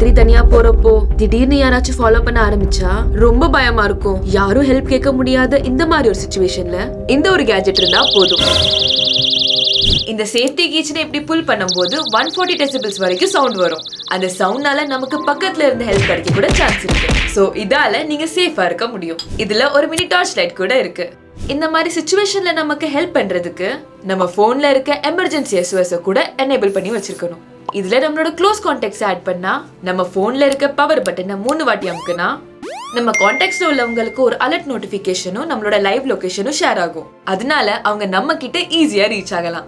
ராத்திரி தனியா போறப்போ திடீர்னு யாராச்சும் ஃபாலோ பண்ண ஆரம்பிச்சா ரொம்ப பயமா இருக்கும். யாரும் ஹெல்ப் கேட்க முடியாத இந்த மாதிரி ஒரு சிச்சுவேஷன்ல இந்த ஒரு கேஜெட் இருந்தா போதும். இந்த சேஃப்டி கீச்சனை இப்படி புல் பண்ணும்போது 140 டெசிபிள்ஸ் வரைக்கும் சவுண்ட் வரும். அந்த சவுண்ட்னால நமக்கு பக்கத்துல இருந்து ஹெல்ப் கிடைக்க கூட சான்ஸ் இருக்கு. சோ இதால நீங்க சேஃபா இருக்க முடியும். இதுல ஒரு மினி டார்ச் லைட் கூட இருக்கு. இந்த மாதிரி சிச்சுவேஷன்ல நமக்கு ஹெல்ப் பண்றதுக்கு நம்ம போன்ல இருக்க எமர்ஜென்சி SOS கூட எனேபிள் பண்ணி வச்சிருக்கணும். இதுல நம்மளோட க்ளோஸ் கான்டாக்ட்ஸ் ஆட் பண்ணா, நம்ம போன்ல இருக்க பவர் பட்டனை 3 வாட்டி அமுக்குனா நம்ம கான்டாக்ட்ஸ்ல உள்ளவங்களுக்கு ஒரு அலர்ட் நோட்டிபிகேஷனும் நம்மளோட லைவ் லொகேஷனும் ஷேர் ஆகும். அதனால அவங்க நம்ம கிட்ட ஈஸியா ரீச் ஆகலாம்.